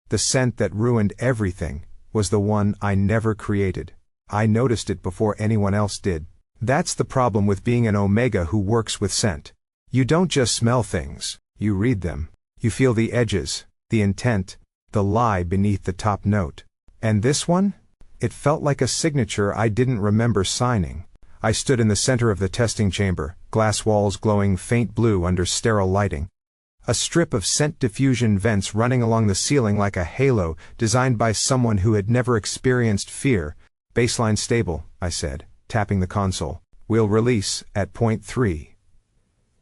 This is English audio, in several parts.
The scent that ruined everything was the one I never created. I noticed it before anyone else did. That's the problem with being an omega who works with scent. You don't just smell things, you read them. You feel the edges, the intent, the lie beneath the top note. And this one? It felt like a signature I didn't remember signing. I stood in the center of the testing chamber, glass walls glowing faint blue under sterile lighting. A strip of scent diffusion vents running along the ceiling like a halo designed by someone who had never experienced fear. Baseline stable, I said, tapping the console. We'll release at point 3.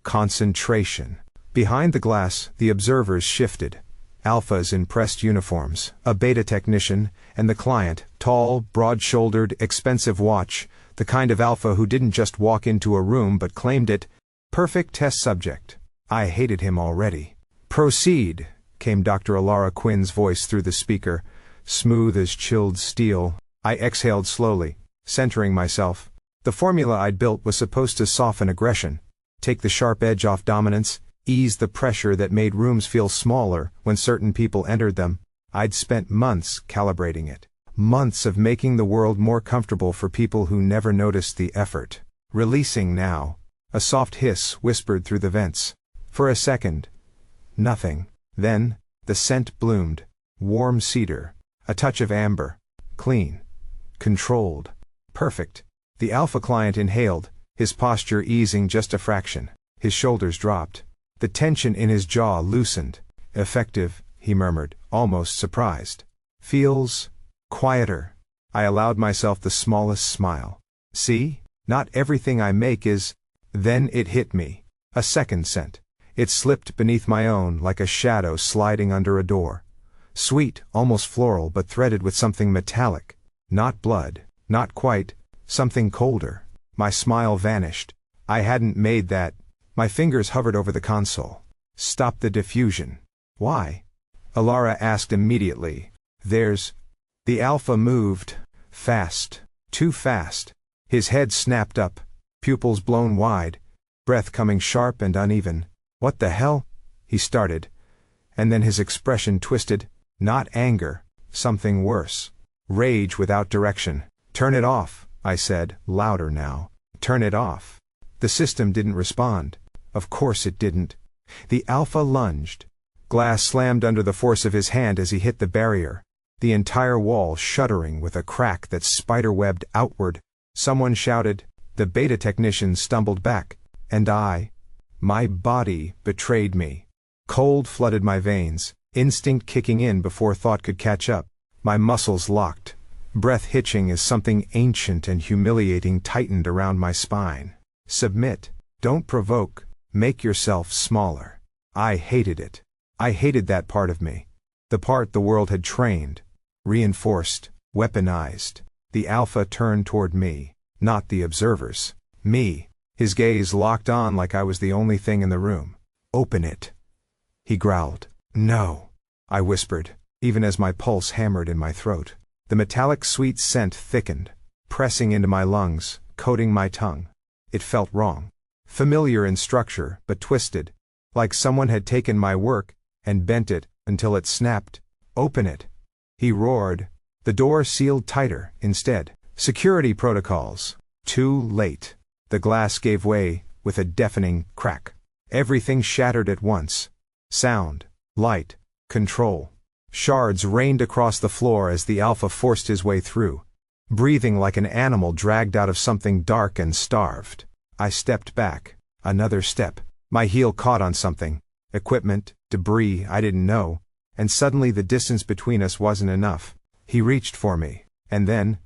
Concentration. Behind the glass, the observers shifted. Alphas in pressed uniforms, a beta technician, and the client, tall, broad-shouldered, expensive watch, the kind of alpha who didn't just walk into a room but claimed it. Perfect test subject. I hated him already. Proceed, came Dr. Alara Quinn's voice through the speaker, smooth as chilled steel. I exhaled slowly, centering myself. The formula I'd built was supposed to soften aggression, take the sharp edge off dominance, ease the pressure that made rooms feel smaller when certain people entered them. I'd spent months calibrating it. Months of making the world more comfortable for people who never noticed the effort. Releasing now. A soft hiss whispered through the vents. For a second. Nothing. Then, the scent bloomed. Warm cedar. A touch of amber. Clean. Controlled. Perfect. The alpha client inhaled, his posture easing just a fraction. His shoulders dropped. The tension in his jaw loosened. Effective, he murmured, almost surprised. Feels quieter. I allowed myself the smallest smile. See? Not everything I make is. Then it hit me. A second scent. It slipped beneath my own like a shadow sliding under a door. Sweet, almost floral, but threaded with something metallic. Not blood. Not quite. Something colder. My smile vanished. I hadn't made that. My fingers hovered over the console. Stop the diffusion. Why? Alara asked immediately. The alpha moved. Fast. Too fast. His head snapped up. Pupils blown wide. Breath coming sharp and uneven. What the hell? He started. And then his expression twisted. Not anger. Something worse. Rage without direction. Turn it off, I said, louder now. Turn it off. The system didn't respond. Of course it didn't. The alpha lunged. Glass slammed under the force of his hand as he hit the barrier. The entire wall shuddering with a crack that spiderwebbed outward. Someone shouted. The beta technician stumbled back. And my body betrayed me. Cold flooded my veins, instinct kicking in before thought could catch up. My muscles locked. Breath hitching as something ancient and humiliating tightened around my spine. Submit. Don't provoke. Make yourself smaller. I hated it. I hated that part of me. The part the world had trained, reinforced, weaponized. The alpha turned toward me, not the observers. Me. His gaze locked on like I was the only thing in the room. Open it. He growled. No. I whispered, even as my pulse hammered in my throat. The metallic sweet scent thickened, pressing into my lungs, coating my tongue. It felt wrong. Familiar in structure, but twisted, like someone had taken my work and bent it until it snapped. Open it. He roared. The door sealed tighter, instead. Security protocols. Too late. The glass gave way, with a deafening crack. Everything shattered at once. Sound, light, control. Shards rained across the floor as the alpha forced his way through, breathing like an animal dragged out of something dark and starved. I stepped back. Another step. My heel caught on something. Equipment, debris I didn't know, and suddenly the distance between us wasn't enough. He reached for me, and then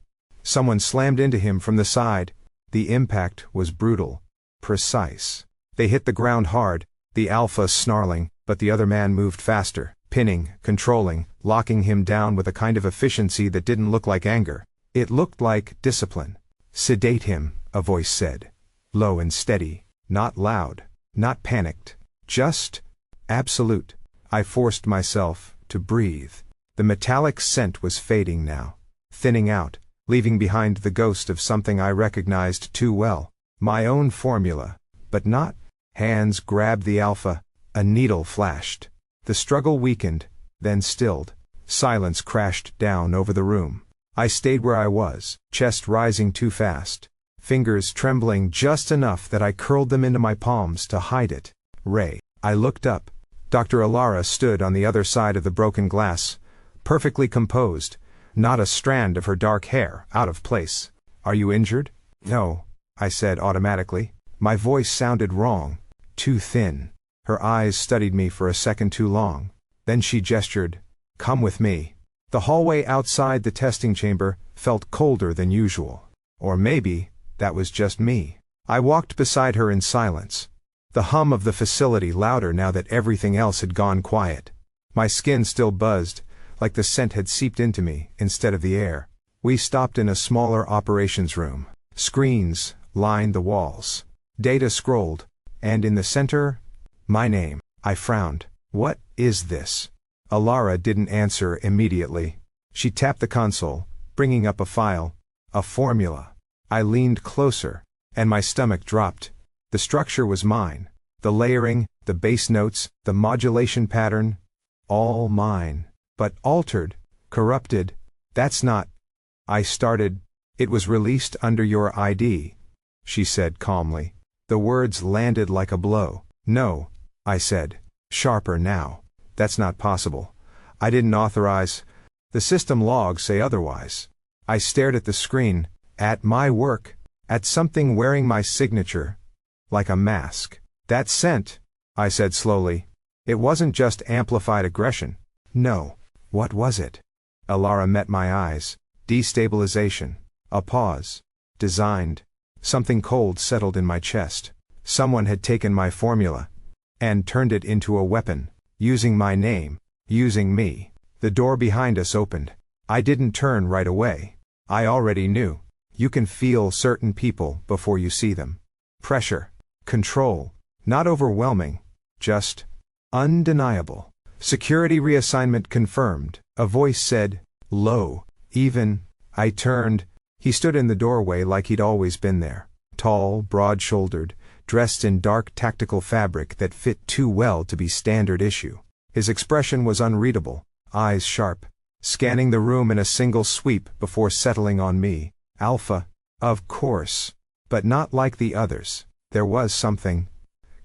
someone slammed into him from the side. The impact was brutal, precise. They hit the ground hard, the alpha snarling, but the other man moved faster, pinning, controlling, locking him down with a kind of efficiency that didn't look like anger. It looked like discipline. Sedate him, a voice said. Low and steady, not loud, not panicked, just absolute. I forced myself to breathe. The metallic scent was fading now, thinning out, leaving behind the ghost of something I recognized too well. My own formula, but not. Hands grabbed the alpha. A needle flashed. The struggle weakened, then stilled. Silence crashed down over the room. I stayed where I was, chest rising too fast, fingers trembling just enough that I curled them into my palms to hide it. Ray. I looked up. Dr. Alara stood on the other side of the broken glass, perfectly composed, not a strand of her dark hair out of place. Are you injured? No, I said automatically. My voice sounded wrong, too thin. Her eyes studied me for a second too long. Then she gestured, "Come with me." The hallway outside the testing chamber felt colder than usual. Or maybe that was just me. I walked beside her in silence. The hum of the facility louder now that everything else had gone quiet. My skin still buzzed, like the scent had seeped into me instead of the air. We stopped in a smaller operations room. Screens lined the walls. Data scrolled, and in the center, my name. I frowned. What is this? Alara didn't answer immediately. She tapped the console, bringing up a file, a formula. I leaned closer, and my stomach dropped. The structure was mine. The layering, the bass notes, the modulation pattern, all mine. But altered, corrupted, that's not. I started. It was released under your ID, she said calmly. The words landed like a blow. No, I said, sharper now. That's not possible. I didn't authorize. The system logs say otherwise. I stared at the screen, at my work, at something wearing my signature, like a mask. That scent, I said slowly. It wasn't just amplified aggression. No. What was it? Alara met my eyes. Destabilization. A pause. Designed. Something cold settled in my chest. Someone had taken my formula and turned it into a weapon. Using my name, using me. The door behind us opened. I didn't turn right away. I already knew. You can feel certain people before you see them. Pressure. Control. Not overwhelming. Just undeniable. Security reassignment confirmed. A voice said, low, even. I turned. He stood in the doorway like he'd always been there. Tall, broad-shouldered, dressed in dark tactical fabric that fit too well to be standard issue. His expression was unreadable, eyes sharp, scanning the room in a single sweep before settling on me. Alpha, of course, but not like the others. There was something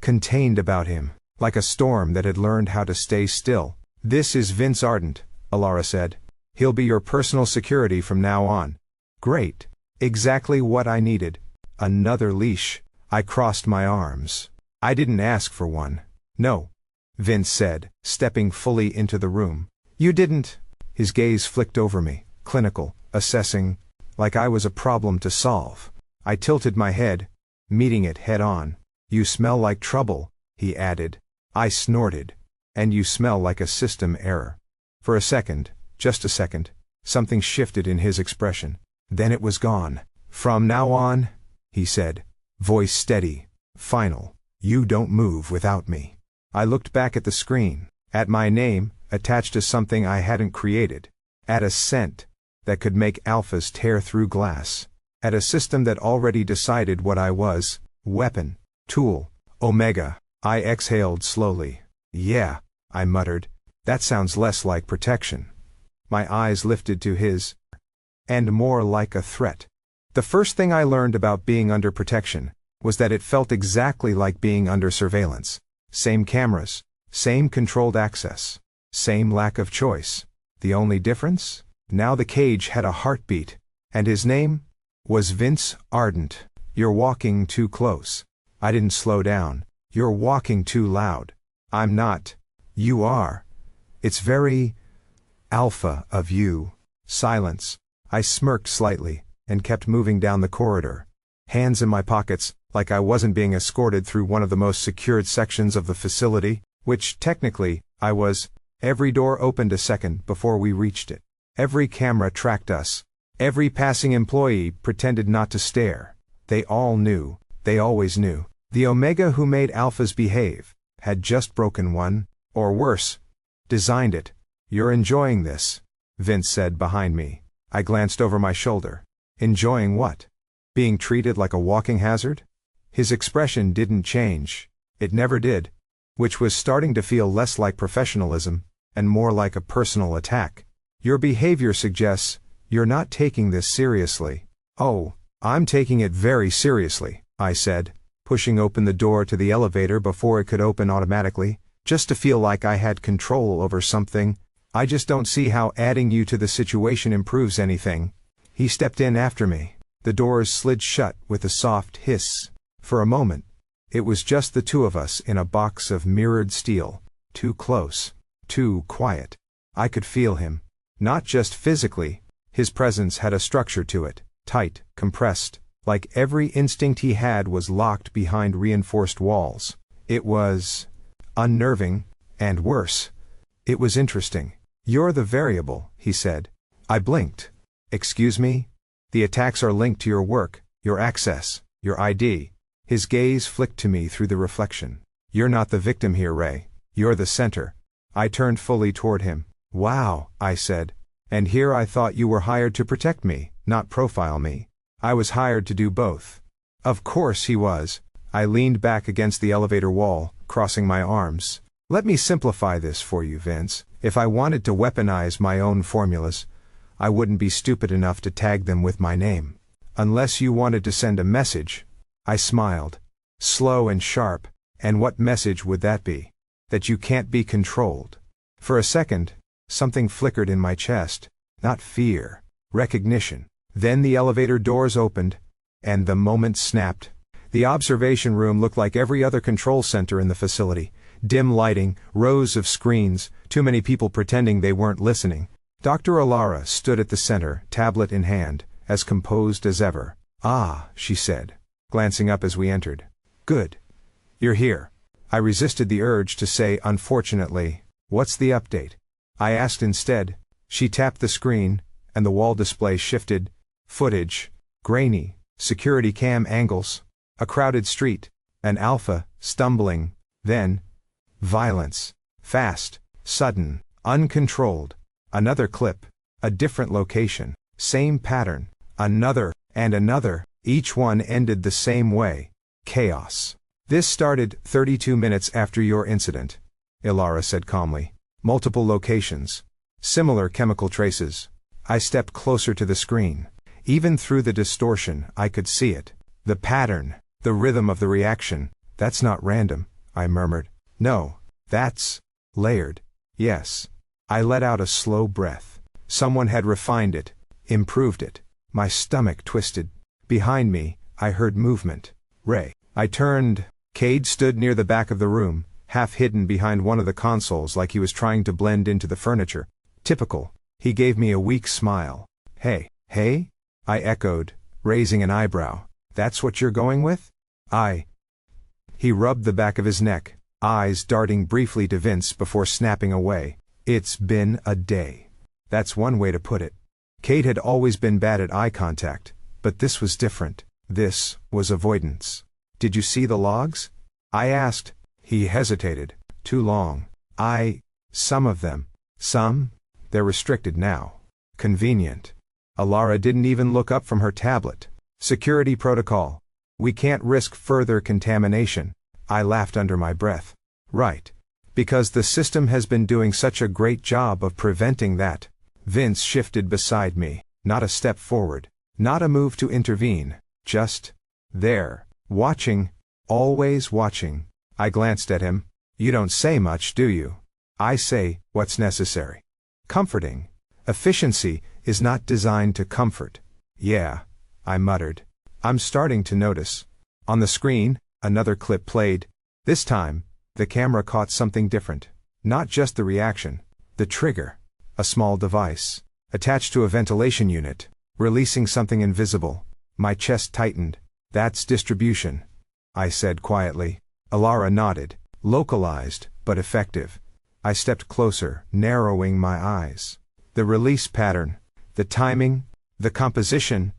contained about him, like a storm that had learned how to stay still. This is Vince Ardent, Alara said. He'll be your personal security from now on. Great. Exactly what I needed. Another leash. I crossed my arms. I didn't ask for one. No, Vince said, stepping fully into the room. You didn't. His gaze flicked over me, clinical, assessing, like I was a problem to solve. I tilted my head, meeting it head on. You smell like trouble, he added. I snorted. And you smell like a system error. For a second, just a second, something shifted in his expression. Then it was gone. From now on, he said, voice steady, final, you don't move without me. I looked back at the screen, at my name, attached to something I hadn't created, at a scent that could make alphas tear through glass, at a system that already decided what I was, weapon, tool, Omega. I exhaled slowly. Yeah, I muttered, that sounds less like protection. My eyes lifted to his, and more like a threat. The first thing I learned about being under protection was that it felt exactly like being under surveillance. Same cameras, same controlled access, same lack of choice. The only difference? Now the cage had a heartbeat, and his name was Vince Ardent. You're walking too close. I didn't slow down. You're walking too loud. I'm not. You are. It's very alpha of you. Silence. I smirked slightly and kept moving down the corridor, hands in my pockets, like I wasn't being escorted through one of the most secured sections of the facility, which technically I was. Every door opened a second before we reached it. Every camera tracked us. Every passing employee pretended not to stare. They all knew. They always knew. The Omega who made alphas behave had just broken one, or worse, designed it. You're enjoying this, Vince said behind me. I glanced over my shoulder. Enjoying what? Being treated like a walking hazard? His expression didn't change. It never did. Which was starting to feel less like professionalism, and more like a personal attack. Your behavior suggests you're not taking this seriously. Oh, I'm taking it very seriously, I said, pushing open the door to the elevator before it could open automatically, just to feel like I had control over something. I just don't see how adding you to the situation improves anything. He stepped in after me. The doors slid shut with a soft hiss. For a moment, it was just the two of us in a box of mirrored steel. Too close. Too quiet. I could feel him. Not just physically. His presence had a structure to it. Tight, compressed, like every instinct he had was locked behind reinforced walls. It was unnerving, and worse. It was interesting. You're the variable, he said. I blinked. Excuse me? The attacks are linked to your work, your access, your ID. His gaze flicked to me through the reflection. You're not the victim here, Ray. You're the center. I turned fully toward him. Wow, I said. And here I thought you were hired to protect me, not profile me. I was hired to do both. Of course he was. I leaned back against the elevator wall, crossing my arms. Let me simplify this for you, Vince. If I wanted to weaponize my own formulas, I wouldn't be stupid enough to tag them with my name. Unless you wanted to send a message. I smiled. Slow and sharp. And what message would that be? That you can't be controlled. For a second, something flickered in my chest. Not fear. Recognition. Then the elevator doors opened, and the moment snapped. The observation room looked like every other control center in the facility. Dim lighting, rows of screens, too many people pretending they weren't listening. Dr. Alara stood at the center, tablet in hand, as composed as ever. Ah, she said, glancing up as we entered. Good. You're here. I resisted the urge to say, unfortunately, what's the update? I asked instead. She tapped the screen, and the wall display shifted. Footage, grainy, security cam angles, a crowded street, an alpha, stumbling, then, violence, fast, sudden, uncontrolled, another clip, a different location, same pattern, another, and another, each one ended the same way, chaos. This started 32 minutes after your incident, Ilara said calmly. Multiple locations, similar chemical traces. I stepped closer to the screen. Even through the distortion, I could see it. The pattern, the rhythm of the reaction. That's not random, I murmured. No, that's layered. Yes. I let out a slow breath. Someone had refined it, improved it. My stomach twisted. Behind me, I heard movement. Ray. I turned. Cade stood near the back of the room, half hidden behind one of the consoles like he was trying to blend into the furniture. Typical. He gave me a weak smile. Hey. I echoed, raising an eyebrow. That's what you're going with? He rubbed the back of his neck, eyes darting briefly to Vince before snapping away. It's been a day. That's one way to put it. Cade had always been bad at eye contact, but this was different. This was avoidance. Did you see the logs? I asked. He hesitated. Too long. Some of them. Some? They're restricted now. Convenient. Alara didn't even look up from her tablet. Security protocol. We can't risk further contamination. I laughed under my breath. Right. Because the system has been doing such a great job of preventing that. Vince shifted beside me. Not a step forward. Not a move to intervene. Just there. Watching. Always watching. I glanced at him. You don't say much, do you? I say what's necessary. Comforting. Efficiency is not designed to comfort. Yeah, I muttered. I'm starting to notice. On the screen, another clip played. This time, the camera caught something different. Not just the reaction. The trigger. A small device. Attached to a ventilation unit. Releasing something invisible. My chest tightened. That's distribution. I said quietly. Alara nodded. Localized, but effective. I stepped closer, narrowing my eyes. The release pattern. The timing, the composition,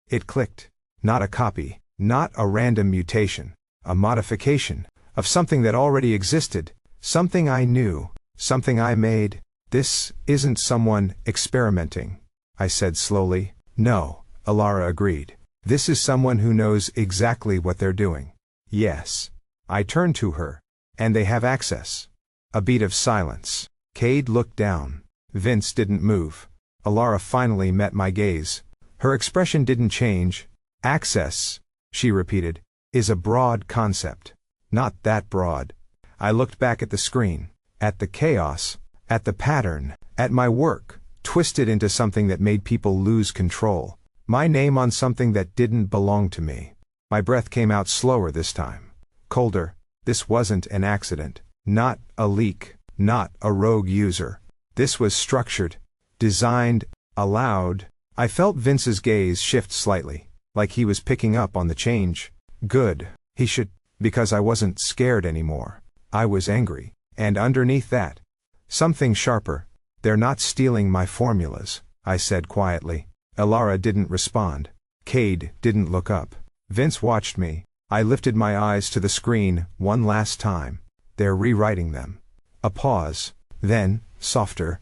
it clicked. Not a copy, not a random mutation, a modification of something that already existed, something I knew, something I made. This isn't someone experimenting, I said slowly. No, Alara agreed. This is someone who knows exactly what they're doing. Yes. I turned to her. And they have access. A beat of silence. Cade looked down. Vince didn't move. Alara finally met my gaze. Her expression didn't change. Access, she repeated, is a broad concept. Not that broad. I looked back at the screen, at the chaos, at the pattern, at my work, twisted into something that made people lose control. My name on something that didn't belong to me. My breath came out slower this time. Colder. This wasn't an accident. Not a leak. Not a rogue user. This was structured. Designed. Allowed. I felt Vince's gaze shift slightly, like he was picking up on the change. Good. He should. Because I wasn't scared anymore. I was angry. And underneath that, something sharper. They're not stealing my formulas, I said quietly. Alara didn't respond. Cade didn't look up. Vince watched me. I lifted my eyes to the screen one last time. They're rewriting them. A pause. Then, softer.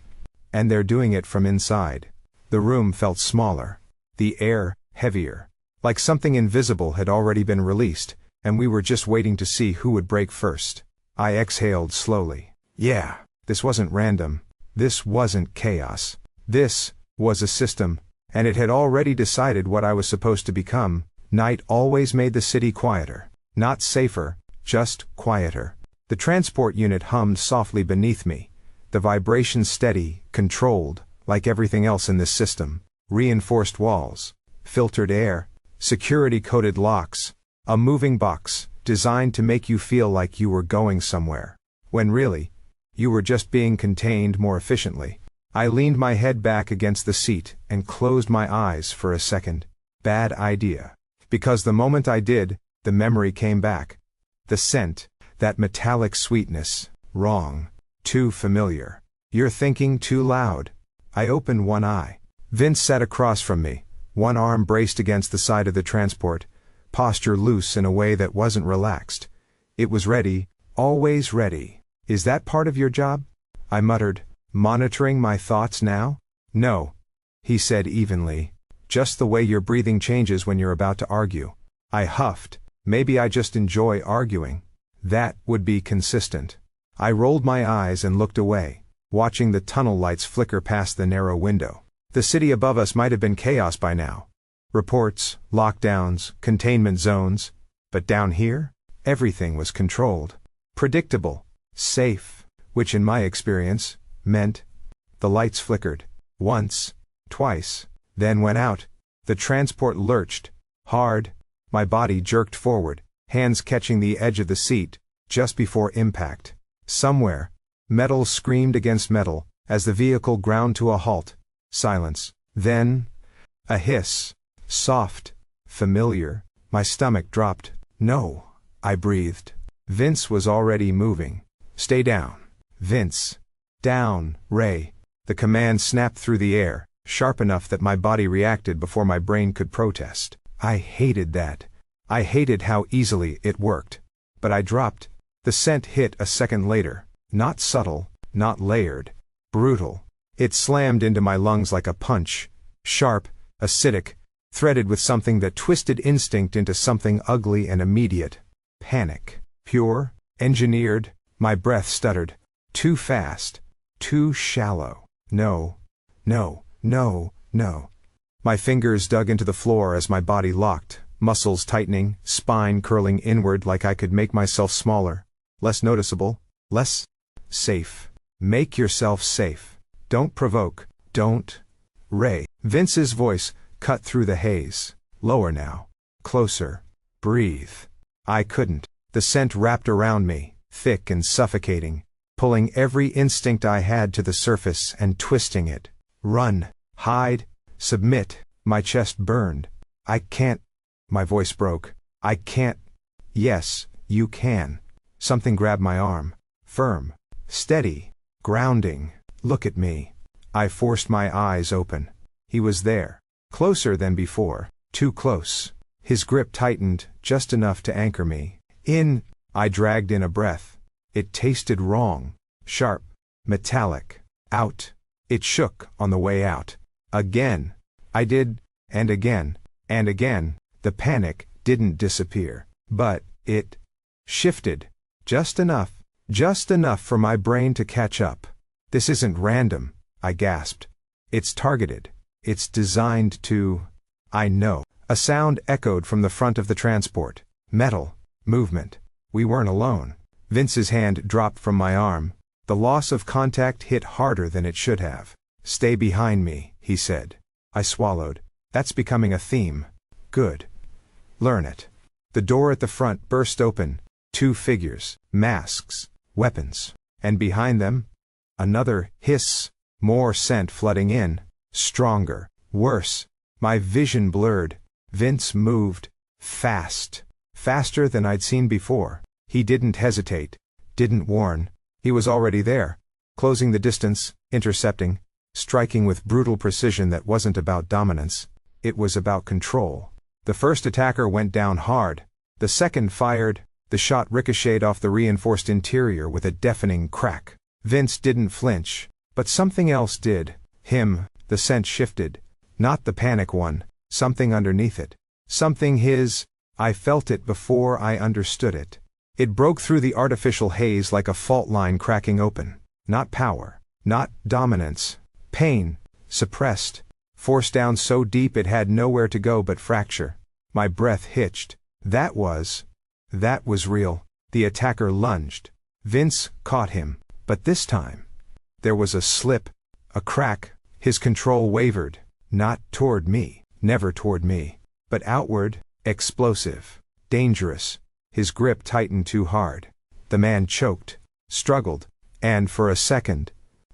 And they're doing it from inside. The room felt smaller. The air, heavier. Like something invisible had already been released, and we were just waiting to see who would break first. I exhaled slowly. Yeah, this wasn't random. This wasn't chaos. This was a system, and it had already decided what I was supposed to become. Night always made the city quieter. Not safer, just quieter. The transport unit hummed softly beneath me. The vibration steady, controlled, like everything else in this system. Reinforced walls, filtered air, security-coded locks, a moving box, designed to make you feel like you were going somewhere, when really, you were just being contained more efficiently. I leaned my head back against the seat and closed my eyes for a second. Bad idea. Because the moment I did, the memory came back. The scent, that metallic sweetness, wrong. Too familiar. You're thinking too loud. I opened one eye. Vince sat across from me, one arm braced against the side of the transport, posture loose in a way that wasn't relaxed. It was ready, always ready. Is that part of your job? I muttered, monitoring my thoughts now? No, he said evenly. Just the way your breathing changes when you're about to argue. I huffed. Maybe I just enjoy arguing. That would be consistent. I rolled my eyes and looked away, watching the tunnel lights flicker past the narrow window. The city above us might have been chaos by now. Reports, lockdowns, containment zones. But down here, everything was controlled. Predictable. Safe. Which in my experience, meant. The lights flickered. Once. Twice. Then went out. The transport lurched. Hard. My body jerked forward, hands catching the edge of the seat, just before impact. Somewhere, metal screamed against metal, as the vehicle ground to a halt. Silence. Then, a hiss. Soft. Familiar. My stomach dropped. No, I breathed. Vince was already moving. Stay down. Vince. Down, Ray. The command snapped through the air, sharp enough that my body reacted before my brain could protest. I hated that. I hated how easily it worked. But I dropped. The scent hit a second later. Not subtle, not layered. Brutal. It slammed into my lungs like a punch. Sharp, acidic, threaded with something that twisted instinct into something ugly and immediate. Panic. Pure, engineered. My breath stuttered. Too fast. Too shallow. No. No. No. No. My fingers dug into the floor as my body locked, muscles tightening, spine curling inward like I could make myself smaller, less noticeable, less safe. Make yourself safe. Don't provoke. Don't. Ray. Vince's voice cut through the haze. Lower now. Closer. Breathe. I couldn't. The scent wrapped around me, thick and suffocating, pulling every instinct I had to the surface and twisting it. Run. Hide. Submit. My chest burned. I can't. My voice broke. I can't. Yes, you can. Something grabbed my arm. Firm. Steady. Grounding. Look at me. I forced my eyes open. He was there. Closer than before. Too close. His grip tightened, just enough to anchor me. In. I dragged in a breath. It tasted wrong. Sharp. Metallic. Out. It shook on the way out. Again. I did, and again, and again. The panic didn't disappear, but it shifted. Just enough for my brain to catch up. This isn't random, I gasped. It's targeted. It's designed to... I know. A sound echoed from the front of the transport. Metal. Movement. We weren't alone. Vince's hand dropped from my arm. The loss of contact hit harder than it should have. Stay behind me, he said. I swallowed. That's becoming a theme. Good. Learn it. The door at the front burst open. 2 figures, masks, weapons. And behind them? Another hiss. More scent flooding in. Stronger. Worse. My vision blurred. Vince moved. Fast. Faster than I'd seen before. He didn't hesitate. Didn't warn. He was already there. Closing the distance, intercepting, striking with brutal precision that wasn't about dominance. It was about control. The first attacker went down hard. The second fired. The shot ricocheted off the reinforced interior with a deafening crack. Vince didn't flinch. But something else did. Him. The scent shifted. Not the panic one. Something underneath it. Something his. I felt it before I understood it. It broke through the artificial haze like a fault line cracking open. Not power. Not dominance. Pain. Suppressed. Forced down so deep it had nowhere to go but fracture. My breath hitched. That was real. The attacker lunged. Vince caught him. But this time, there was a slip. A crack. His control wavered. Not toward me. Never toward me. But outward. Explosive. Dangerous. His grip tightened too hard. The man choked. Struggled. And for a second,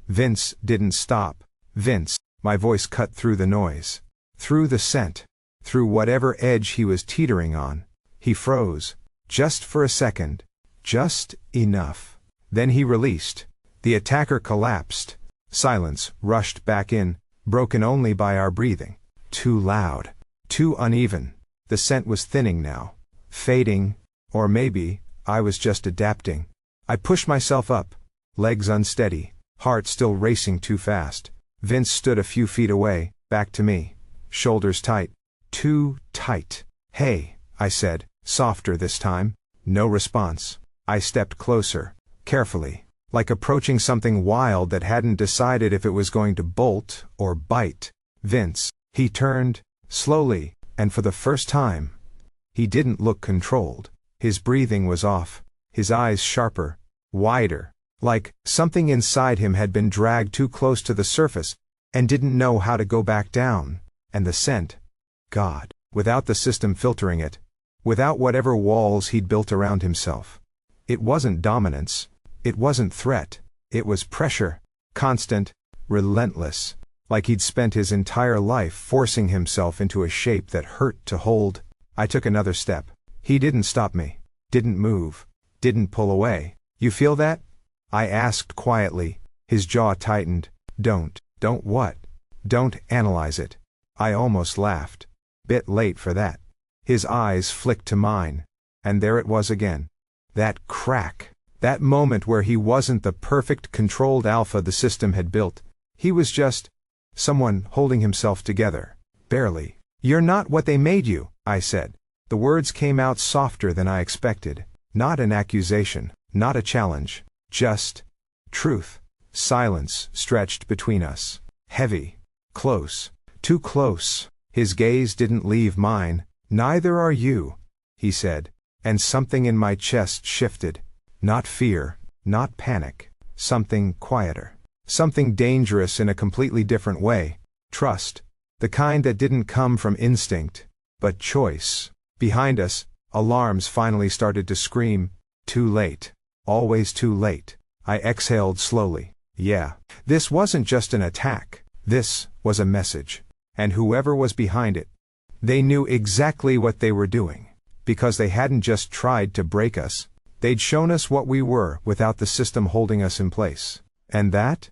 Vince didn't stop. Vince. My voice cut through the noise. Through the scent. Through whatever edge he was teetering on. He froze. Just for a second. Just enough. Then he released. The attacker collapsed. Silence rushed back in, broken only by our breathing. Too loud. Too uneven. The scent was thinning now. Fading. Or maybe, I was just adapting. I pushed myself up. Legs unsteady. Heart still racing too fast. Vince stood a few feet away, back to me. Shoulders tight. Too tight. Hey, I said, softer this time. No response. I stepped closer, carefully, like approaching something wild that hadn't decided if it was going to bolt or bite. Vince. He turned, slowly, and for the first time. He didn't look controlled. His breathing was off, his eyes sharper, wider, like something inside him had been dragged too close to the surface and didn't know how to go back down. And the scent. God. Without the system filtering it. Without whatever walls he'd built around himself. It wasn't dominance. It wasn't threat. It was pressure. Constant. Relentless. Like he'd spent his entire life forcing himself into a shape that hurt to hold. I took another step. He didn't stop me. Didn't move. Didn't pull away. You feel that? I asked quietly. His jaw tightened. Don't what? Don't analyze it. I almost laughed. Bit late for that. His eyes flicked to mine. And there it was again. That crack. That moment where he wasn't the perfect controlled alpha the system had built. He was just someone holding himself together. Barely. You're not what they made you, I said. The words came out softer than I expected. Not an accusation. Not a challenge. Just truth. Silence stretched between us. Heavy. Close. Too close. His gaze didn't leave mine. Neither are you, he said. And something in my chest shifted. Not fear. Not panic. Something quieter. Something dangerous in a completely different way. Trust. The kind that didn't come from instinct, but choice. Behind us, alarms finally started to scream. Too late. Always too late. I exhaled slowly. Yeah. This wasn't just an attack. This was a message. And whoever was behind it, they knew exactly what they were doing. Because they hadn't just tried to break us. They'd shown us what we were without the system holding us in place. And that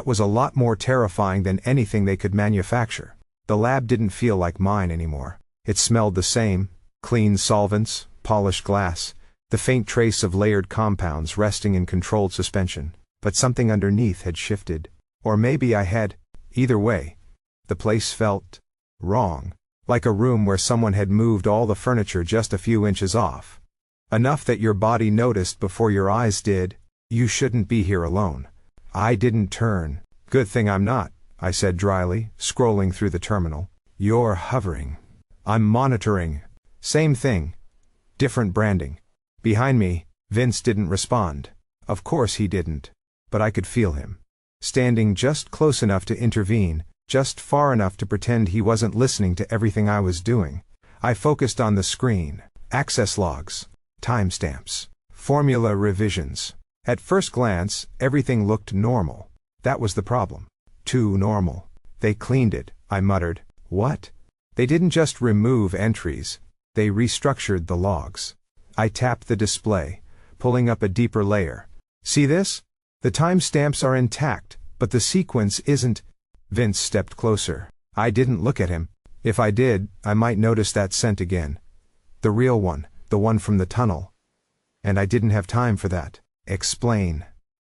was a lot more terrifying than anything they could manufacture. The lab didn't feel like mine anymore. It smelled the same. Clean solvents, polished glass, the faint trace of layered compounds resting in controlled suspension. But something underneath had shifted. Or maybe I had. Either way, the place felt wrong. Like a room where someone had moved all the furniture just a few inches off. Enough that your body noticed before your eyes did. You shouldn't be here alone. I didn't turn. Good thing I'm not. I said dryly, scrolling through the terminal. You're hovering. I'm monitoring. Same thing. Different branding. Behind me, Vince didn't respond. Of course he didn't. But I could feel him. Standing just close enough to intervene, just far enough to pretend he wasn't listening to everything I was doing. I focused on the screen. Access logs. Timestamps. Formula revisions. At first glance, everything looked normal. That was the problem. Too normal. They cleaned it, I muttered. What? They didn't just remove entries. They restructured the logs. I tapped the display, pulling up a deeper layer. See this? The timestamps are intact, but the sequence isn't. Vince stepped closer. I didn't look at him. If I did, I might notice that scent again. The real one, the one from the tunnel. And I didn't have time for that. Explain.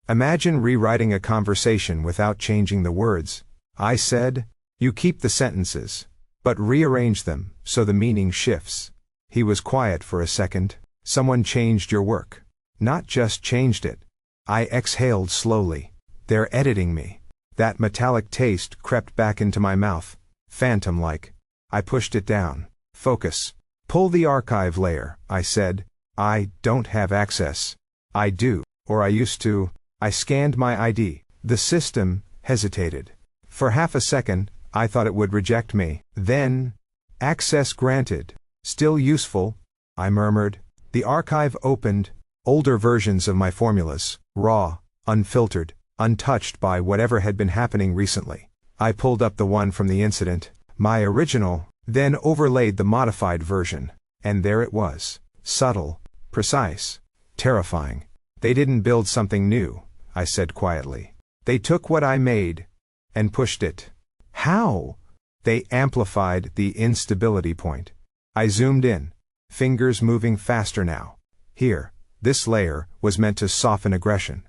Imagine rewriting a conversation without changing the words. I said, you keep the sentences, but rearrange them so the meaning shifts. He was quiet for a second. Someone changed your work. Not just changed it. I exhaled slowly. They're editing me. That metallic taste crept back into my mouth. Phantom-like. I pushed it down. Focus. Pull the archive layer, I said. I don't have access. I do, or I used to. I scanned my ID. The system hesitated. For half a second, I thought it would reject me. Then, access granted. Still useful, I murmured. The archive opened. Older versions of my formulas, raw, unfiltered, untouched by whatever had been happening recently. I pulled up the one from the incident, my original, then overlaid the modified version. And there it was. Subtle, precise, terrifying. They didn't build something new, I said quietly. They took what I made and pushed it. How? They amplified the instability point. I zoomed in, fingers moving faster now. Here, this layer was meant to soften aggression.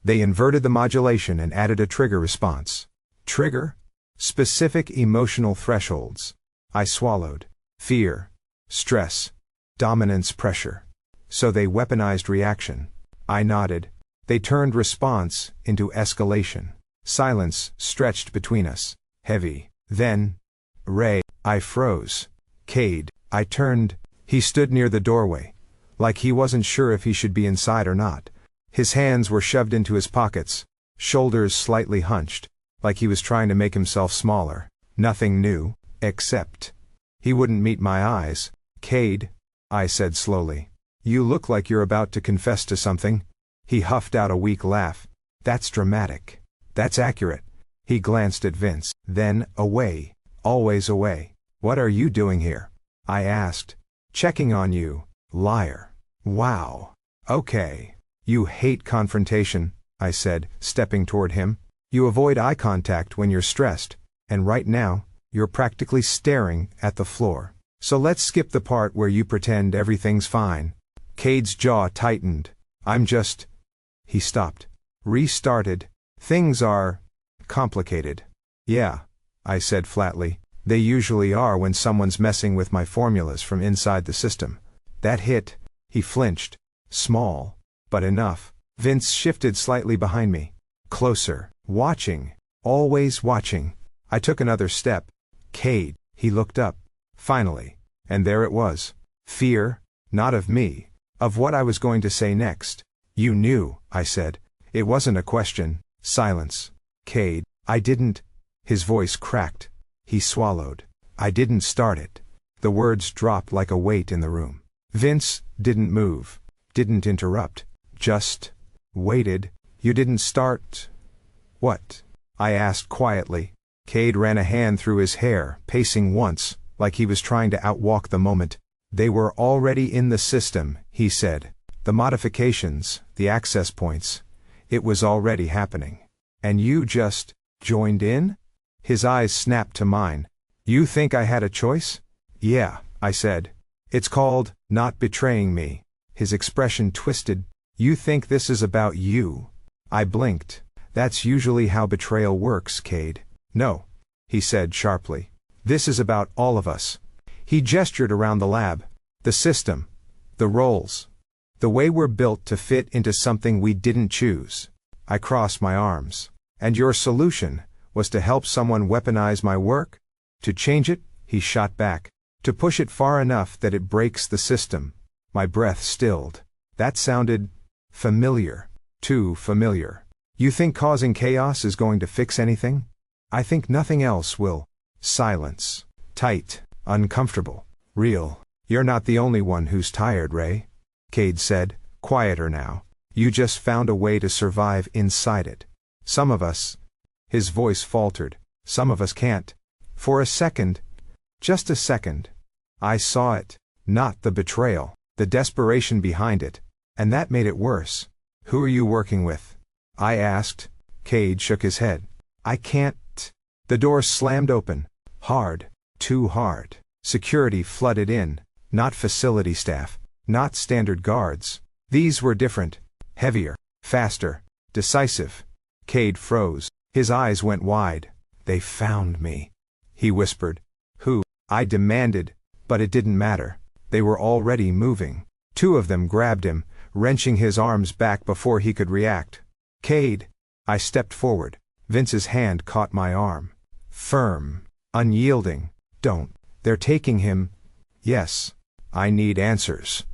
They inverted the modulation and added a trigger response. Trigger? Specific emotional thresholds. I swallowed. Fear, stress, dominance, pressure. So they weaponized reaction. I nodded. They turned response into escalation. Silence stretched between us. Heavy. Then, Ray. I froze. Cade. I turned. He stood near the doorway, like he wasn't sure if he should be inside or not. His hands were shoved into his pockets, shoulders slightly hunched, like he was trying to make himself smaller. Nothing new, except he wouldn't meet my eyes. Cade, I said slowly. You look like you're about to confess to something. He huffed out a weak laugh. That's dramatic. That's accurate. He glanced at Vince, then away, always away. What are you doing here? I asked. Checking on you, liar. Wow. Okay. You hate confrontation, I said, stepping toward him. You avoid eye contact when you're stressed, and right now, you're practically staring at the floor. So let's skip the part where you pretend everything's fine. Cade's jaw tightened. He stopped. Restarted. Things are complicated. Yeah, I said flatly. They usually are when someone's messing with my formulas from inside the system. That hit. He flinched. Small, but enough. Vince shifted slightly behind me. Closer. Watching. Always watching. I took another step. Cade. He looked up. Finally. And there it was. Fear. Not of me. Of what I was going to say next. You knew, I said. It wasn't a question. Silence. Cade. I didn't. His voice cracked. He swallowed. I didn't start it. The words dropped like a weight in the room. Vince didn't move. Didn't interrupt. Just waited. You didn't start. What? I asked quietly. Cade ran a hand through his hair, pacing once, like he was trying to outwalk the moment. They were already in the system, he said. The modifications, the access points. It was already happening. And you just joined in? His eyes snapped to mine. You think I had a choice? Yeah, I said. It's called not betraying me. His expression twisted. You think this is about you? I blinked. That's usually how betrayal works, Cade. No, he said sharply. This is about all of us. He gestured around the lab. The system. The roles. The way we're built to fit into something we didn't choose. I crossed my arms. And your solution, was to help someone weaponize my work? To change it, he shot back. To push it far enough that it breaks the system. My breath stilled. That sounded familiar. Too familiar. You think causing chaos is going to fix anything? I think nothing else will. Silence. Tight. Uncomfortable. Real. You're not the only one who's tired, Ray. Cade said, quieter now. You just found a way to survive inside it. Some of us. His voice faltered. Some of us can't. For a second. Just a second. I saw it. Not the betrayal. The desperation behind it. And that made it worse. Who are you working with? I asked. Cade shook his head. I can't. The door slammed open. Hard. Too hard. Security flooded in. Not facility staff. Not standard guards. These were different. Heavier. Faster. Decisive. Cade froze. His eyes went wide. They found me. He whispered. Who? I demanded. But it didn't matter. They were already moving. Two of them grabbed him, wrenching his arms back before he could react. Cade. I stepped forward. Vince's hand caught my arm. Firm. Unyielding. Don't. They're taking him. Yes. I need answers.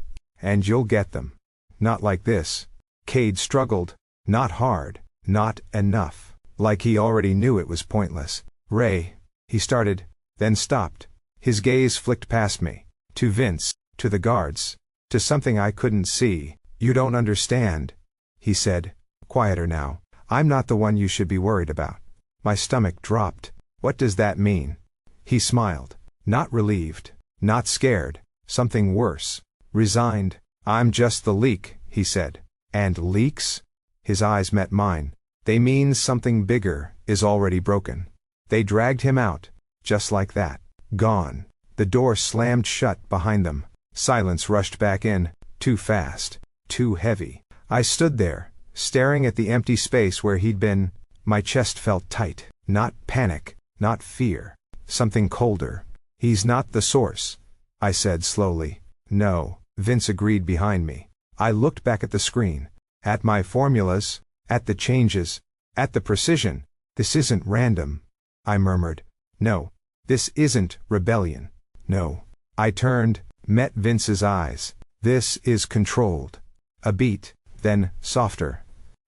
And you'll get them. Not like this. Cade struggled. Not hard. Not enough. Like he already knew it was pointless. Ray. He started, then stopped. His gaze flicked past me. To Vince. To the guards. To something I couldn't see. You don't understand. He said. Quieter now. I'm not the one you should be worried about. My stomach dropped. What does that mean? He smiled. Not relieved. Not scared. Something worse. Resigned. I'm just the leak, he said. And leaks? His eyes met mine. They mean something bigger is already broken. They dragged him out. Just like that. Gone. The door slammed shut behind them. Silence rushed back in. Too fast. Too heavy. I stood there, staring at the empty space where he'd been. My chest felt tight. Not panic. Not fear. Something colder. He's not the source. I said slowly. No. Vince agreed behind me. I looked back at the screen. At my formulas. At the changes. At the precision. This isn't random. I murmured. No. This isn't rebellion. No. I turned, met Vince's eyes. This is controlled. A beat, then softer.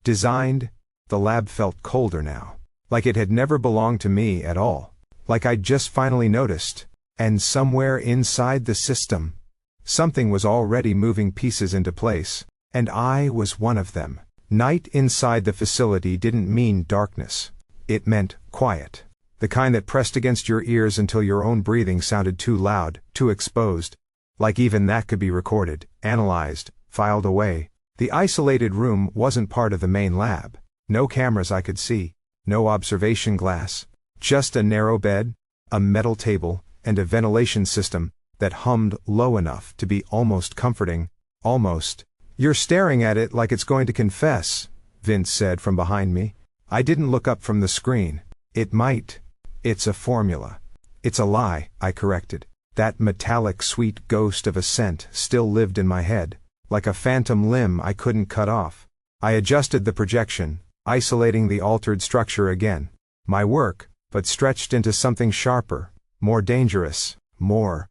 Designed. The lab felt colder now. Like it had never belonged to me at all. Like I'd just finally noticed. And somewhere inside the system, something was already moving pieces into place. And I was one of them. Night inside the facility didn't mean darkness. It meant quiet. The kind that pressed against your ears until your own breathing sounded too loud, too exposed. Like even that could be recorded, analyzed, filed away. The isolated room wasn't part of the main lab. No cameras I could see. No observation glass. Just a narrow bed, a metal table, and a ventilation system that hummed low enough to be almost comforting. Almost. You're staring at it like it's going to confess, Vince said from behind me. I didn't look up from the screen. It might. It's a formula. It's a lie, I corrected. That metallic sweet ghost of a scent still lived in my head, like a phantom limb I couldn't cut off. I adjusted the projection, isolating the altered structure again. My work, but stretched into something sharper, more dangerous, more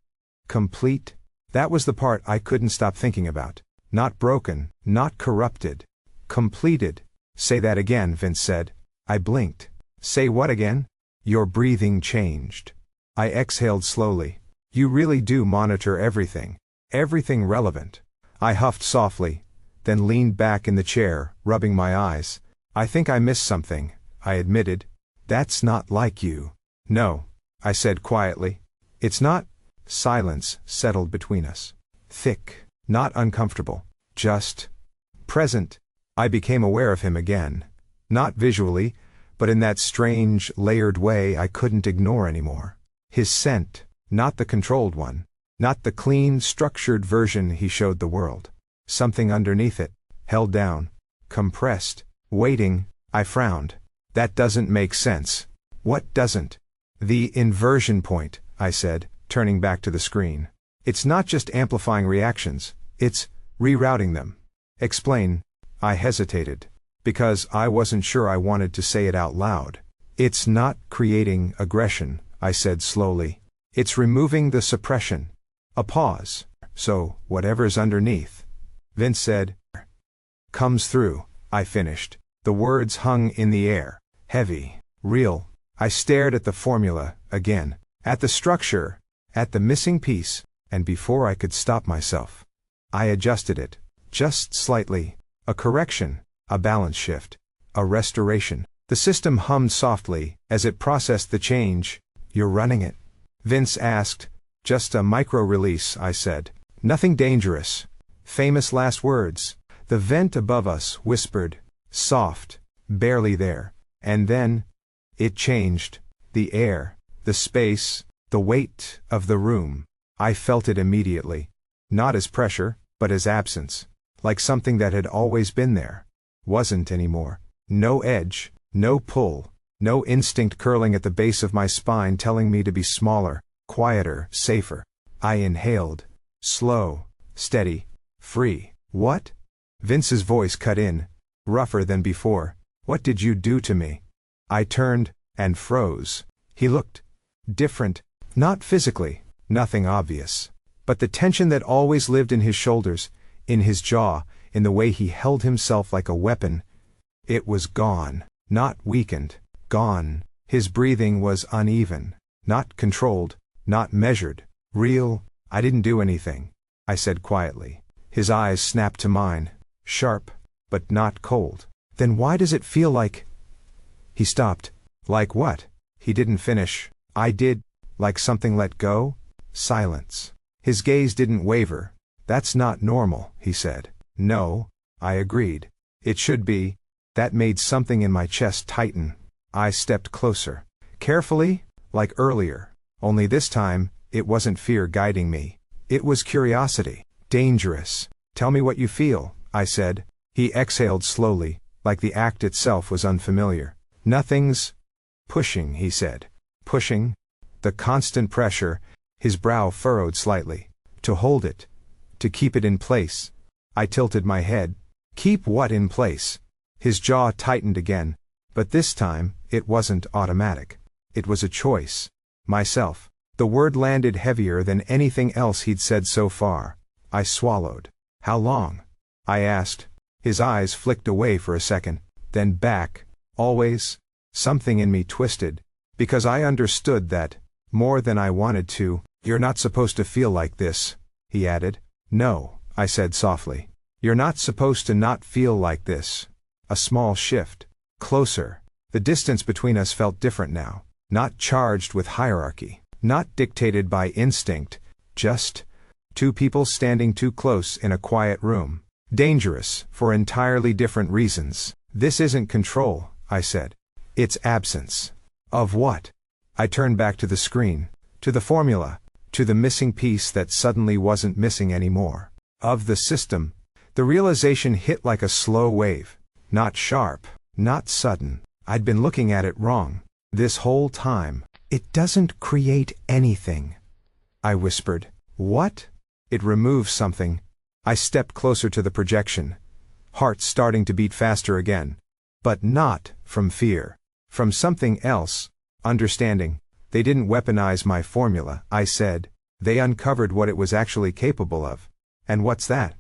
complete. That was the part I couldn't stop thinking about. Not broken, not corrupted. Completed. Say that again, Vince said. I blinked. Say what again? Your breathing changed. I exhaled slowly. You really do monitor everything. Everything relevant. I huffed softly, then leaned back in the chair, rubbing my eyes. I think I missed something, I admitted. That's not like you. No, I said quietly. It's not. Silence settled between us. Thick, not uncomfortable, just present. I became aware of him again. Not visually, but in that strange, layered way I couldn't ignore anymore. His scent, not the controlled one. Not the clean, structured version he showed the world. Something underneath it, held down, compressed, waiting. I frowned. That doesn't make sense. What doesn't? The inversion point, I said, turning back to the screen. It's not just amplifying reactions, it's rerouting them. Explain. I hesitated. Because I wasn't sure I wanted to say it out loud. It's not creating aggression, I said slowly. It's removing the suppression. A pause. So, whatever's underneath, Vince said, comes through, I finished. The words hung in the air, heavy, real. I stared at the formula, again, at the structure, at the missing piece, and before I could stop myself, I adjusted it, just slightly. A correction, a balance shift, a restoration. The system hummed softly as it processed the change. You're running it? Vince asked. Just a micro-release, I said. Nothing dangerous. Famous last words. The vent above us whispered, soft, barely there. And then, it changed. The air, the space, the weight of the room. I felt it immediately. Not as pressure, but as absence. Like something that had always been there. Wasn't anymore. No edge, no pull, no instinct curling at the base of my spine telling me to be smaller, quieter, safer. I inhaled. Slow, steady, free. What? Vince's voice cut in, rougher than before. What did you do to me? I turned, and froze. He looked different, not physically, nothing obvious. But the tension that always lived in his shoulders, in his jaw, in the way he held himself like a weapon, it was gone, not weakened, gone. His breathing was uneven, not controlled, not measured, real. I didn't do anything, I said quietly. His eyes snapped to mine, sharp, but not cold. Then why does it feel like... He stopped. Like what? He didn't finish. I did. Like something let go? Silence. His gaze didn't waver. That's not normal, he said. No, I agreed. It should be. That made something in my chest tighten. I stepped closer. Carefully, like earlier. Only this time, it wasn't fear guiding me. It was curiosity. Dangerous. Tell me what you feel, I said. He exhaled slowly, like the act itself was unfamiliar. Nothing's pushing, he said. Pushing? The constant pressure, his brow furrowed slightly. To hold it. To keep it in place. I tilted my head. Keep what in place? His jaw tightened again, but this time, it wasn't automatic. It was a choice. Myself. The word landed heavier than anything else he'd said so far. I swallowed. How long? I asked. His eyes flicked away for a second, then back. Always. Something in me twisted. Because I understood that, more than I wanted to. You're not supposed to feel like this, he added. No, I said softly. You're not supposed to not feel like this. A small shift. Closer. The distance between us felt different now. Not charged with hierarchy. Not dictated by instinct. Just two people standing too close in a quiet room. Dangerous, for entirely different reasons. This isn't control, I said. It's absence. Of what? I turned back to the screen. To the formula. To the missing piece that suddenly wasn't missing anymore. Of the system. The realization hit like a slow wave. Not sharp. Not sudden. I'd been looking at it wrong. This whole time. It doesn't create anything. I whispered. What? It removes something. I stepped closer to the projection. Heart starting to beat faster again. But not from fear. From something else. Understanding. They didn't weaponize my formula, I said. They uncovered what it was actually capable of. And what's that?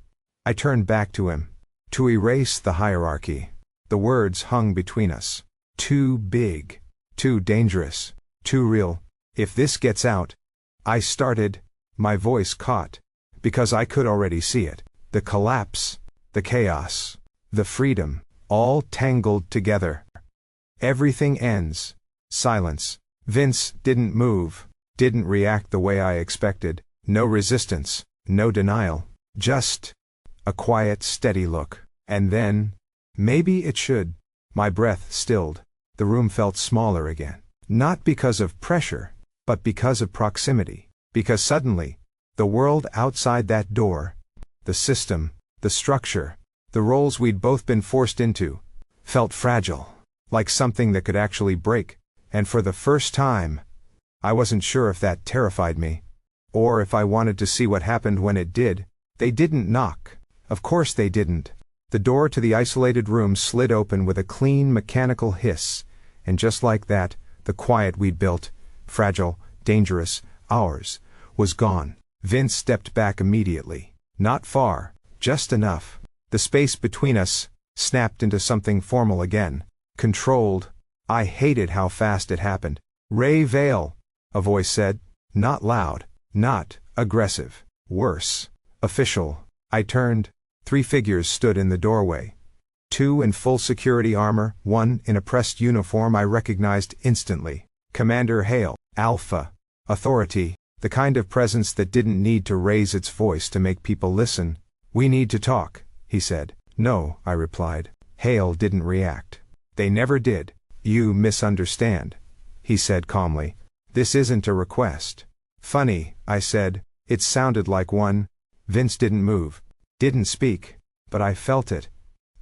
I turned back to him. To erase the hierarchy. The words hung between us. Too big. Too dangerous. Too real. If this gets out. I started. My voice caught. Because I could already see it. The collapse. The chaos. The freedom. All tangled together. Everything ends. Silence. Vince didn't move. Didn't react the way I expected. No resistance. No denial. Just a quiet, steady look. And then, maybe it should. My breath stilled. The room felt smaller again. Not because of pressure, but because of proximity. Because suddenly, the world outside that door, the system, the structure, the roles we'd both been forced into, felt fragile. Like something that could actually break. And for the first time, I wasn't sure if that terrified me. Or if I wanted to see what happened when it did. They didn't knock. Of course they didn't. The door to the isolated room slid open with a clean mechanical hiss, and just like that, the quiet we'd built, fragile, dangerous, ours, was gone. Vince stepped back immediately. Not far, just enough. The space between us snapped into something formal again. Controlled. I hated how fast it happened. "Ray Vale," a voice said. Not loud, not aggressive. Worse. Official. I turned. 3 figures stood in the doorway. 2 in full security armor, 1 in a pressed uniform I recognized instantly. Commander Hale. Alpha. Authority. The kind of presence that didn't need to raise its voice to make people listen. "We need to talk," he said. "No," I replied. Hale didn't react. "They never did." "You misunderstand," he said calmly. "This isn't a request." "Funny," I said. It sounded like one. Vince didn't move. Didn't speak. But I felt it.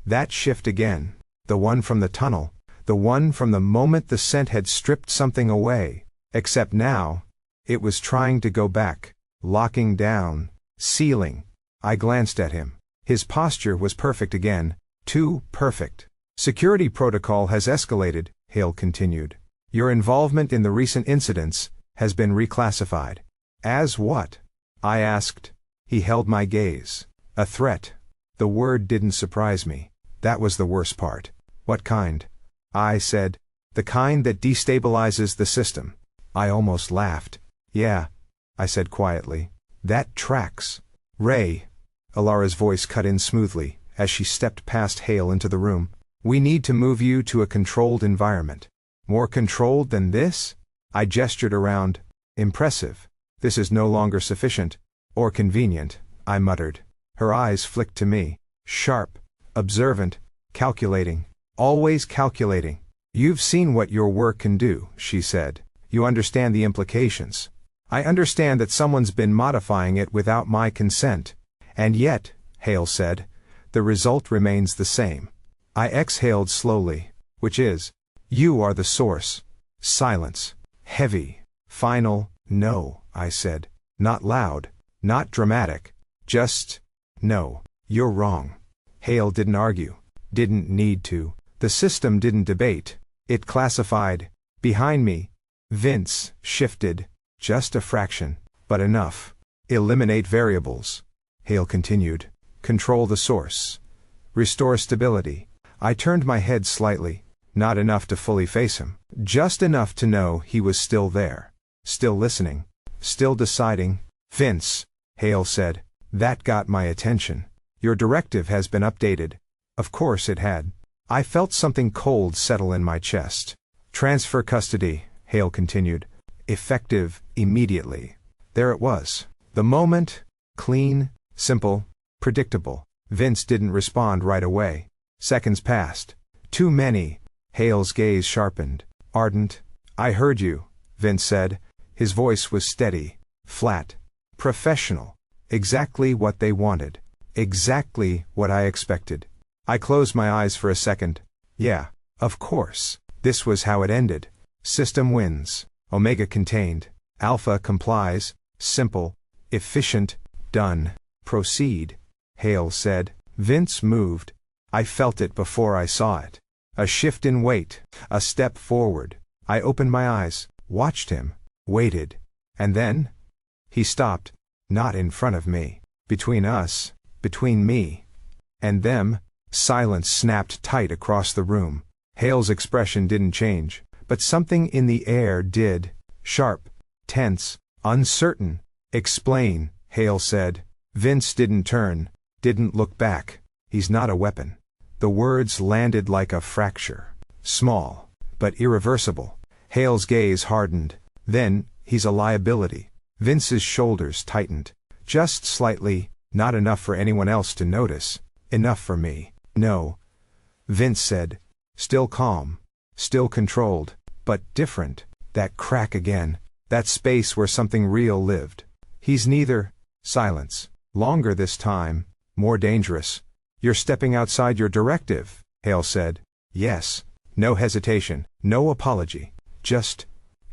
That shift again. The one from the tunnel. The one from the moment the scent had stripped something away. Except now, it was trying to go back. Locking down. Sealing. I glanced at him. His posture was perfect again. Too perfect. "Security protocol has escalated," Hale continued. "Your involvement in the recent incidents has been reclassified." "As what?" I asked. He held my gaze. "A threat." The word didn't surprise me. That was the worst part. "What kind?" I said. "The kind that destabilizes the system." I almost laughed. "Yeah," I said quietly. "That tracks." "Ray," Alara's voice cut in smoothly, as she stepped past Hale into the room. "We need to move you to a controlled environment." "More controlled than this?" I gestured around. "Impressive. This is no longer sufficient. Or convenient," I muttered. Her eyes flicked to me. Sharp. Observant. Calculating. Always calculating. "You've seen what your work can do," she said. "You understand the implications." "I understand that someone's been modifying it without my consent. And yet," Hale said, "the result remains the same." I exhaled slowly. "Which is?" "You are the source." Silence. Heavy. Final. "No," I said. Not loud. Not dramatic. Just, "No. You're wrong." Hale didn't argue. Didn't need to. The system didn't debate. It classified. Behind me. Vince shifted. Just a fraction. But enough. "Eliminate variables," Hale continued. "Control the source. Restore stability." I turned my head slightly. Not enough to fully face him. Just enough to know he was still there. Still listening. Still deciding. "Vince," Hale said. That got my attention. "Your directive has been updated." Of course it had. I felt something cold settle in my chest. "Transfer custody," Hale continued. "Effective immediately." There it was. The moment. Clean. Simple. Predictable. Vince didn't respond right away. Seconds passed. Too many. Hale's gaze sharpened. Ardent. "I heard you," Vince said. His voice was steady. Flat. Professional. Exactly what they wanted. Exactly what I expected. I closed my eyes for a second. Yeah, of course. This was how it ended. System wins. Omega contained. Alpha complies. Simple. Efficient. Done. "Proceed," Hale said. Vince moved. I felt it before I saw it. A shift in weight. A step forward. I opened my eyes. Watched him. Waited. And then? He stopped. Not in front of me. Between us. Between me and them. Silence snapped tight across the room. Hale's expression didn't change, but something in the air did. Sharp. Tense. Uncertain. "Explain," Hale said. Vince didn't turn. Didn't look back. "He's not a weapon." The words landed like a fracture. Small. But irreversible. Hale's gaze hardened. Then, "He's a liability." Vince's shoulders tightened. Just slightly, not enough for anyone else to notice. Enough for me. "No," Vince said. Still calm. Still controlled. But different. That crack again. That space where something real lived. "He's neither." Silence. Longer this time. More dangerous. "You're stepping outside your directive," Hale said. Yes. No hesitation. No apology. Just,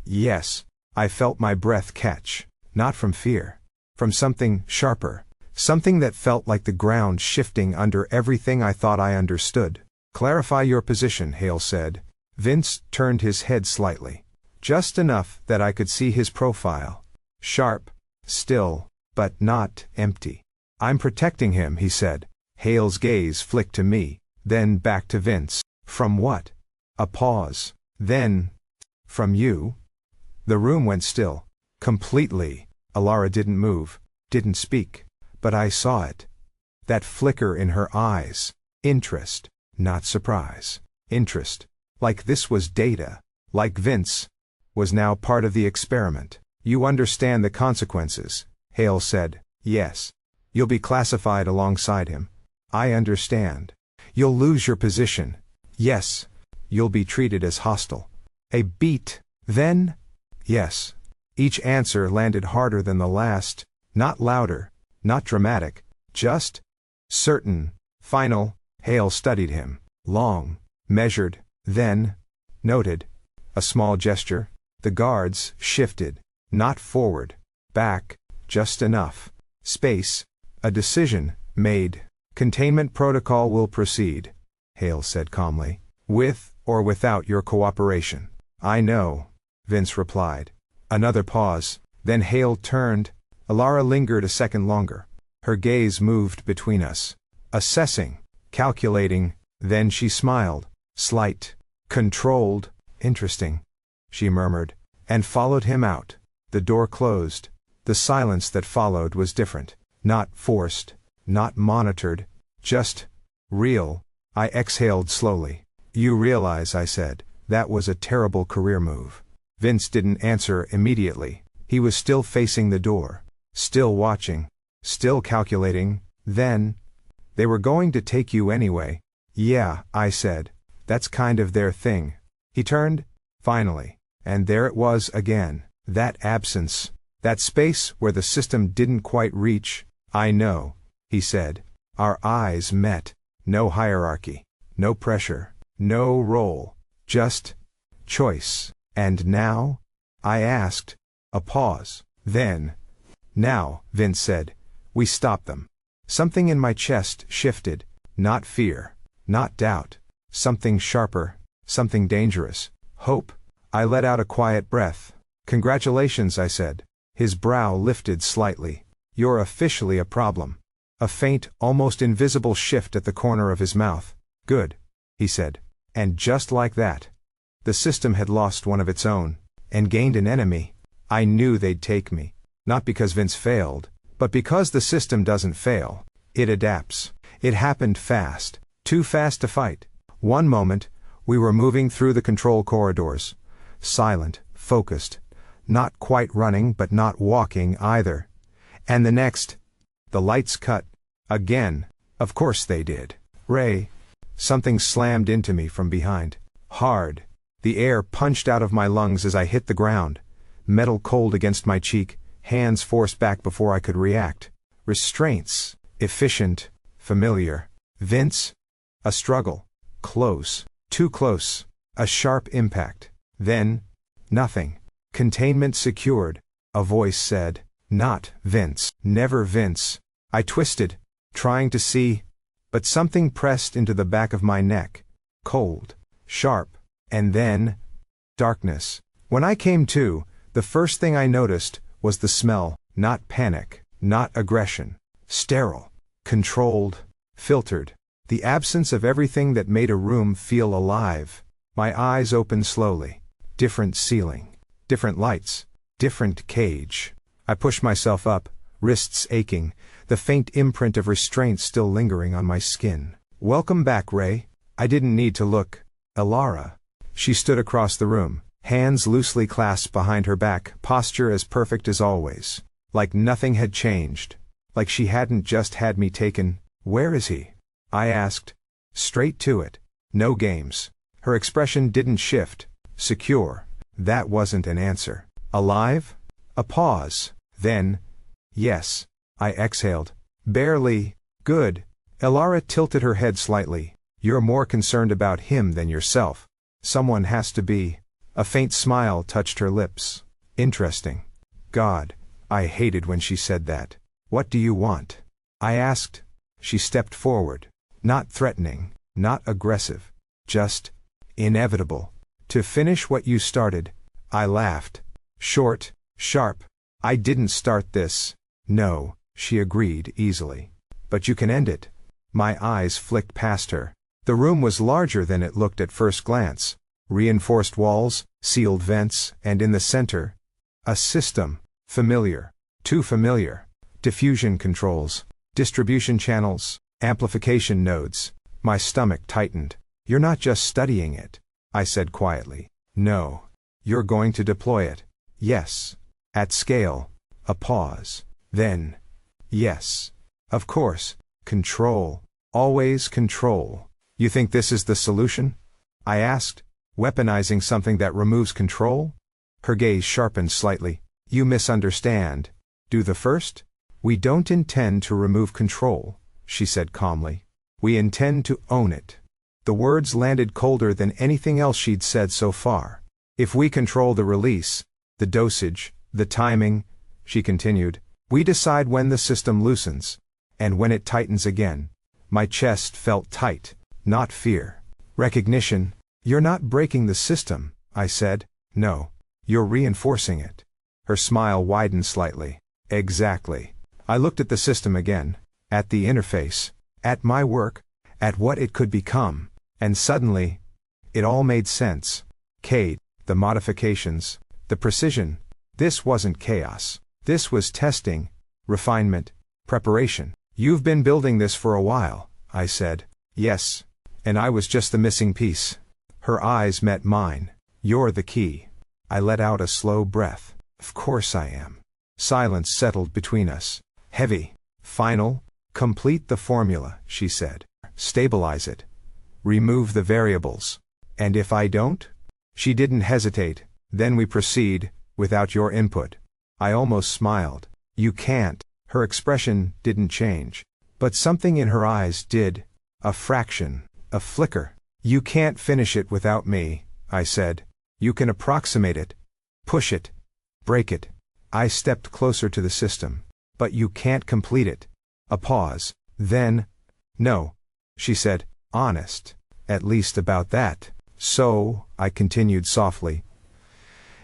yes. I felt my breath catch. Not from fear. From something sharper. Something that felt like the ground shifting under everything I thought I understood. "Clarify your position," Hale said. Vince turned his head slightly. Just enough that I could see his profile. Sharp, still, but not empty. I'm protecting him, he said. Hale's gaze flicked to me, then back to Vince. From what? A pause. Then, from you? The room went still. Completely. Alara didn't move, didn't speak. But I saw it. That flicker in her eyes. Interest, not surprise. Interest. Like this was data. Like Vince was now part of the experiment. You understand the consequences, Hale said. Yes. You'll be classified alongside him. I understand. You'll lose your position. Yes. You'll be treated as hostile. A beat. Then? Yes. Each answer landed harder than the last, not louder, not dramatic, just certain, final. Hale studied him, long, measured, then noted. A small gesture. The guards shifted, not forward, back, just enough. Space. A decision made. Containment protocol will proceed, Hale said calmly. With or without your cooperation. I know, Vince replied. Another pause, then Hale turned. Alara lingered a second longer. Her gaze moved between us. Assessing, calculating, then she smiled. Slight, controlled, interesting, she murmured, and followed him out. The door closed. The silence that followed was different. Not forced, not monitored, just real. I exhaled slowly. You realize, I said, that was a terrible career move. Vince didn't answer immediately. He was still facing the door, still watching, still calculating. Then, they were going to take you anyway. Yeah, I said. That's kind of their thing. He turned, finally, and there it was again. That absence. That space where the system didn't quite reach. I know, he said. Our eyes met. No hierarchy. No pressure. No role. Just choice. And now? I asked. A pause. Then. Now, Vince said. We stop them. Something in my chest shifted. Not fear. Not doubt. Something sharper. Something dangerous. Hope. I let out a quiet breath. Congratulations, I said. His brow lifted slightly. You're officially a problem. A faint, almost invisible shift at the corner of his mouth. Good, he said. And just like that, the system had lost one of its own, and gained an enemy. I knew they'd take me. Not because Vince failed, but because the system doesn't fail. It adapts. It happened fast. Too fast to fight. One moment, we were moving through the control corridors. Silent, focused. Not quite running but not walking either. And the next, the lights cut. Again. Of course they did. Ray. Something slammed into me from behind. Hard. The air punched out of my lungs as I hit the ground. Metal cold against my cheek, hands forced back before I could react. Restraints. Efficient. Familiar. Vince. A struggle. Close. Too close. A sharp impact. Then, nothing. Containment secured. A voice said, not Vince. Never Vince. I twisted, trying to see, but something pressed into the back of my neck. Cold. Sharp. And then, darkness. When I came to, the first thing I noticed was the smell, not panic, not aggression. Sterile. Controlled. Filtered. The absence of everything that made a room feel alive. My eyes opened slowly. Different ceiling. Different lights. Different cage. I pushed myself up, wrists aching, the faint imprint of restraint still lingering on my skin. Welcome back, Ray. I didn't need to look. Alara. She stood across the room, hands loosely clasped behind her back, posture as perfect as always. Like nothing had changed. Like she hadn't just had me taken. Where is he? I asked. Straight to it. No games. Her expression didn't shift. Secure. That wasn't an answer. Alive? A pause. Then, yes. I exhaled. Barely. Good. Alara tilted her head slightly. You're more concerned about him than yourself. Someone has to be. A faint smile touched her lips. Interesting. God. I hated when she said that. What do you want? I asked. She stepped forward. Not threatening. Not aggressive. Just inevitable. To finish what you started. I laughed. Short, sharp. I didn't start this. No, she agreed easily. But you can end it. My eyes flicked past her. The room was larger than it looked at first glance. Reinforced walls, sealed vents, and in the center, a system. Familiar. Too familiar. Diffusion controls. Distribution channels. Amplification nodes. My stomach tightened. You're not just studying it, I said quietly. No. You're going to deploy it. Yes. At scale. A pause. Then. Yes. Of course. Control. Always control. You think this is the solution? I asked, weaponizing something that removes control? Her gaze sharpened slightly. You misunderstand. Do the first? We don't intend to remove control, she said calmly. We intend to own it. The words landed colder than anything else she'd said so far. If we control the release, the dosage, the timing, she continued, we decide when the system loosens, and when it tightens again. My chest felt tight, not fear. Recognition. You're not breaking the system, I said. No. You're reinforcing it. Her smile widened slightly. Exactly. I looked at the system again, at the interface, at my work, at what it could become, and suddenly, it all made sense. Kate, the modifications, the precision. This wasn't chaos. This was testing, refinement, preparation. You've been building this for a while, I said. Yes. And I was just the missing piece. Her eyes met mine. You're the key. I let out a slow breath. Of course I am. Silence settled between us. Heavy. Final. Complete the formula, she said. Stabilize it. Remove the variables. And if I don't? She didn't hesitate. Then we proceed, without your input. I almost smiled. You can't. Her expression didn't change. But something in her eyes did. A fraction. A flicker. You can't finish it without me, I said. You can approximate it. Push it. Break it. I stepped closer to the system. But you can't complete it. A pause. Then. No. She said, honest. At least about that. So, I continued softly.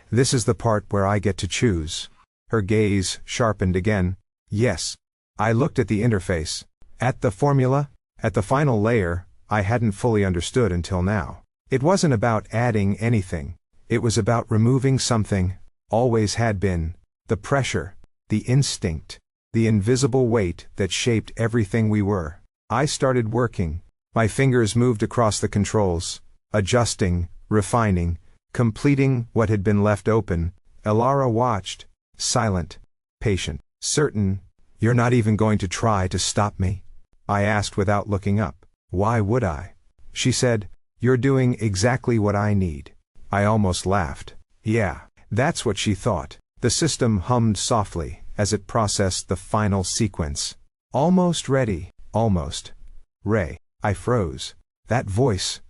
This is the part where I get to choose. Her gaze sharpened again. Yes. I looked at the interface. At the formula, at the final layer, I hadn't fully understood until now. It wasn't about adding anything. It was about removing something, always had been, the pressure, the instinct, the invisible weight that shaped everything we were. I started working. My fingers moved across the controls, adjusting, refining, completing what had been left open. Elara watched, silent, patient, certain. You're not even going to try to stop me? I asked without looking up. Why would I? She said, you're doing exactly what I need. I almost laughed. Yeah, that's what she thought. The system hummed softly as it processed the final sequence. Almost ready, almost. Ray. I froze. That voice.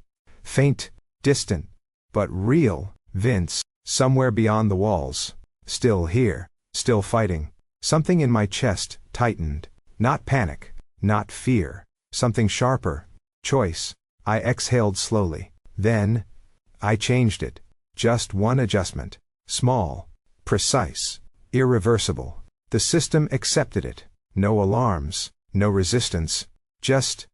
Faint, distant, but real. Vince, somewhere beyond the walls. Still here, still fighting. Something in my chest tightened. Not panic, not fear. Something sharper. Choice. I exhaled slowly. Then, I changed it. Just one adjustment. Small. Precise. Irreversible. The system accepted it. No alarms. No resistance. Just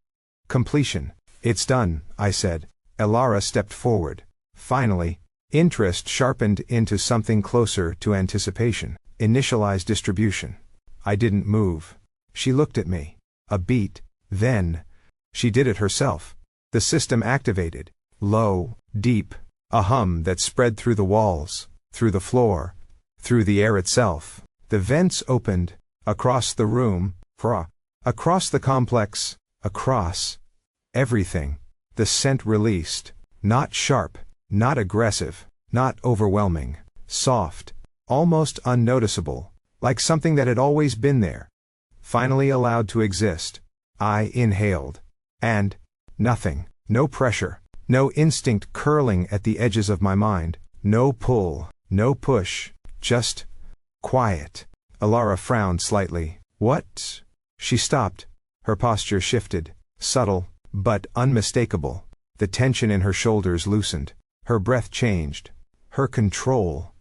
completion. It's done, I said. Elara stepped forward. Finally, interest sharpened into something closer to anticipation. Initialize distribution. I didn't move. She looked at me. A beat. Then, she did it herself. The system activated. Low, deep. A hum that spread through the walls, through the floor, through the air itself. The vents opened. Across the room. Across the complex. Across everything. The scent released. Not sharp, not aggressive, not overwhelming. Soft, almost unnoticeable, like something that had always been there. Finally allowed to exist. I inhaled. And nothing. No pressure. No instinct curling at the edges of my mind. No pull. No push. Just quiet. Elara frowned slightly. What? She stopped. Her posture shifted. Subtle, but unmistakable. The tension in her shoulders loosened. Her breath changed. Her control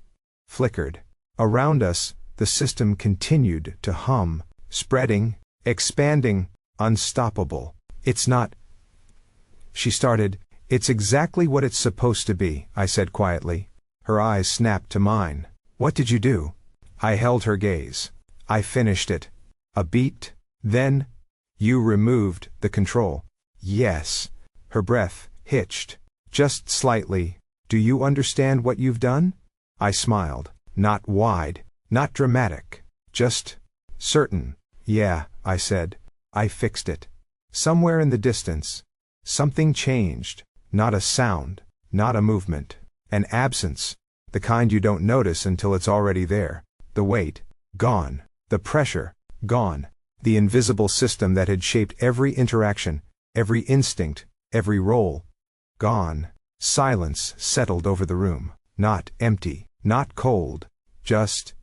flickered. Around us, the system continued to hum, spreading, expanding, unstoppable. It's not, she started. It's exactly what it's supposed to be, I said quietly. Her eyes snapped to mine. What did you do? I held her gaze. I finished it. A beat. Then, you removed the control. Yes. Her breath hitched. Just slightly. Do you understand what you've done? I smiled. Not wide. Not dramatic. Just certain. Yeah, I said. I fixed it. Somewhere in the distance, something changed. Not a sound. Not a movement. An absence. The kind you don't notice until it's already there. The weight. Gone. The pressure. Gone. The invisible system that had shaped every interaction, every instinct, every role. Gone. Silence settled over the room. Not empty. Not cold. Just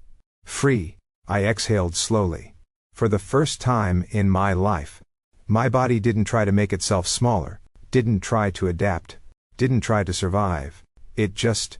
free. I exhaled slowly. For the first time in my life, my body didn't try to make itself smaller, didn't try to adapt, didn't try to survive. It just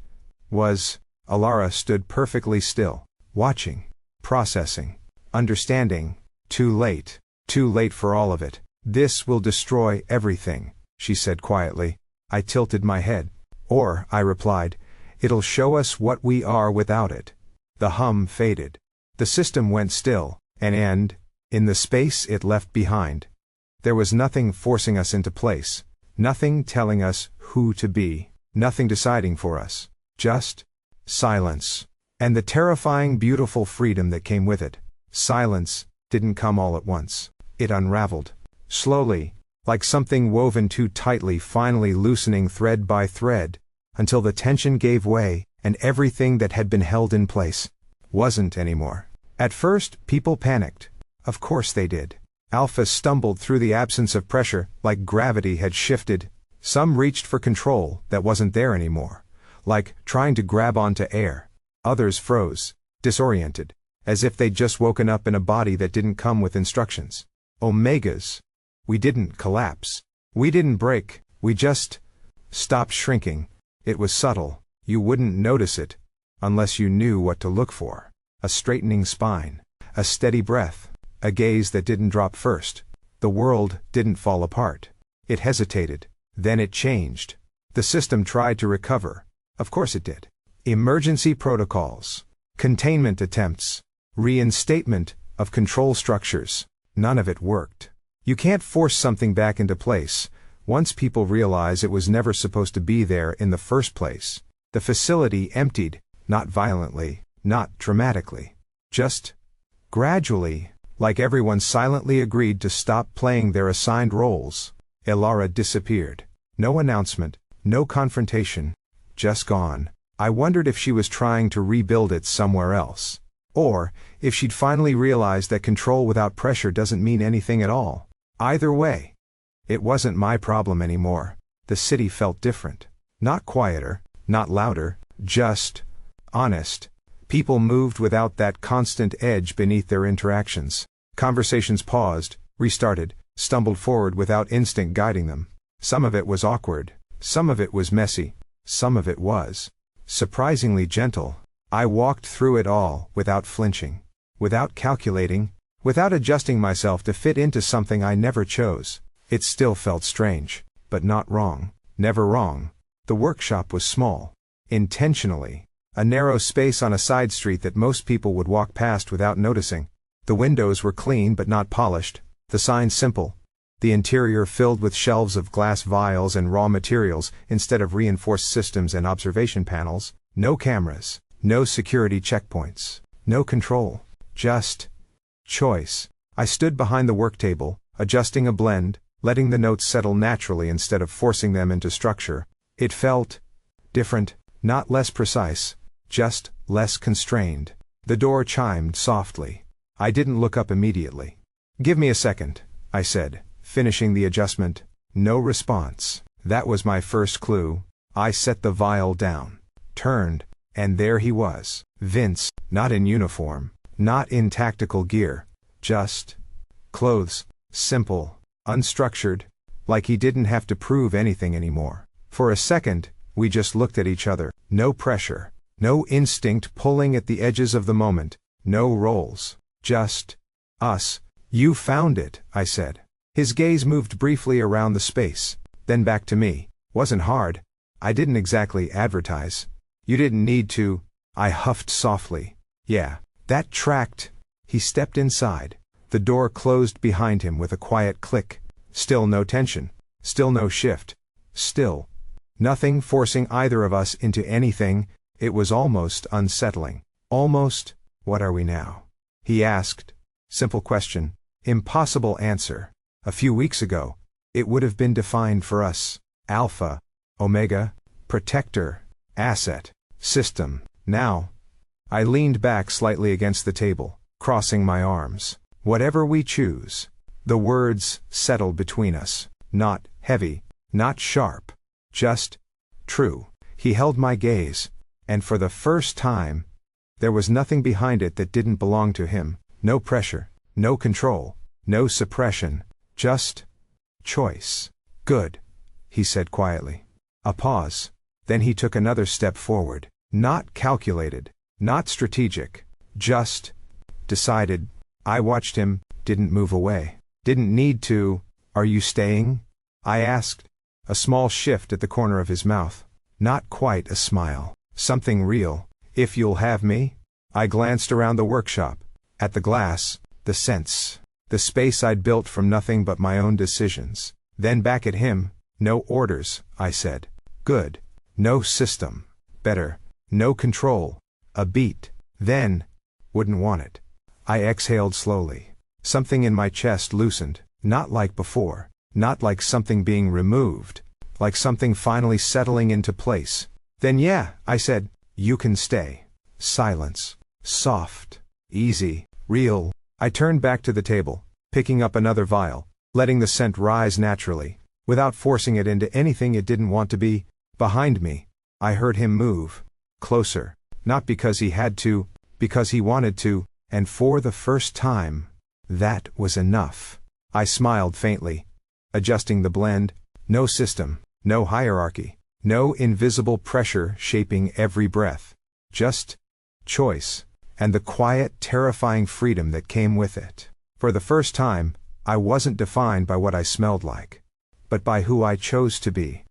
was. Alara stood perfectly still, watching, processing, understanding. Too late. Too late for all of it. This will destroy everything, she said quietly. I tilted my head. Or, I replied, it'll show us what we are without it. The hum faded. The system went still, and in the space it left behind, there was nothing forcing us into place, nothing telling us who to be, nothing deciding for us. Just silence. And the terrifying, beautiful freedom that came with it. Silence didn't come all at once. It unraveled. Slowly, like something woven too tightly, finally loosening thread by thread, until the tension gave way, and everything that had been held in place wasn't anymore. At first, people panicked. Of course they did. Alpha stumbled through the absence of pressure, like gravity had shifted. Some reached for control that wasn't there anymore, like trying to grab onto air. Others froze, disoriented, as if they'd just woken up in a body that didn't come with instructions. Omegas. We didn't collapse. We didn't break. We just stopped shrinking. It was subtle. You wouldn't notice it unless you knew what to look for. A straightening spine. A steady breath. A gaze that didn't drop first. The world didn't fall apart. It hesitated. Then it changed. The system tried to recover. Of course it did. Emergency protocols. Containment attempts. Reinstatement of control structures. None of it worked. You can't force something back into place once people realize it was never supposed to be there in the first place. The facility emptied, not violently, not dramatically. Just gradually, like everyone silently agreed to stop playing their assigned roles. Alara disappeared. No announcement, no confrontation, just gone. I wondered if she was trying to rebuild it somewhere else. Or, if she'd finally realized that control without pressure doesn't mean anything at all. Either way, it wasn't my problem anymore. The city felt different. Not quieter, not louder, just honest. People moved without that constant edge beneath their interactions. Conversations paused, restarted, stumbled forward without instinct guiding them. Some of it was awkward. Some of it was messy. Some of it was surprisingly gentle. I walked through it all without flinching, without calculating, without adjusting myself to fit into something I never chose. It still felt strange, but not wrong. Never wrong. The workshop was small. Intentionally. A narrow space on a side street that most people would walk past without noticing. The windows were clean but not polished. The signs simple. The interior filled with shelves of glass vials and raw materials instead of reinforced systems and observation panels. No cameras. No security checkpoints. No control. Just choice. I stood behind the work table, adjusting a blend, letting the notes settle naturally instead of forcing them into structure. It felt different, not less precise, just less constrained. The door chimed softly. I didn't look up immediately. Give me a second, I said, finishing the adjustment. No response. That was my first clue. I set the vial down, turned, and there he was. Vince, not in uniform, not in tactical gear, just clothes, simple, unstructured, like he didn't have to prove anything anymore. For a second, We just looked at each other. No pressure. No instinct pulling at the edges of the moment. No roles. Just us. You found it, I said. His gaze moved briefly around the space, then back to me. Wasn't hard. I didn't exactly advertise. You didn't need to. I huffed softly. Yeah, that tracked. He stepped inside. The door closed behind him with a quiet click. Still no tension. Still no shift. Still nothing forcing either of us into anything. It was almost unsettling. Almost, what are we now? He asked. Simple question. Impossible answer. A few weeks ago, it would have been defined for us. Alpha, Omega, protector, asset, system. Now, I leaned back slightly against the table, crossing my arms. Whatever we choose. The words settled between us. Not heavy, not sharp. Just true. He held my gaze, and for the first time, there was nothing behind it that didn't belong to him. No pressure, no control, no suppression. Just choice. Good, he said quietly. A pause. Then he took another step forward. Not calculated, not strategic. Just decided. I watched him, didn't move away. Didn't need to. Are you staying? I asked. A small shift at the corner of his mouth. Not quite a smile. Something real. If you'll have me? I glanced around the workshop. At the glass, the scents. The space I'd built from nothing but my own decisions. Then back at him. No orders, I said. Good. No system. Better. No control. A beat. Then. Wouldn't want it. I exhaled slowly. Something in my chest loosened. Not like before. Not like something being removed. Like something finally settling into place. Then yeah, I said, you can stay. Silence. Soft. Easy. Real. I turned back to the table, picking up another vial, letting the scent rise naturally, without forcing it into anything it didn't want to be. Behind me, I heard him move. Closer. Not because he had to, because he wanted to, and for the first time, that was enough. I smiled faintly, adjusting the blend. No system, no hierarchy, no invisible pressure shaping every breath. Just choice, and the quiet, terrifying freedom that came with it. For the first time, I wasn't defined by what I smelled like, but by who I chose to be.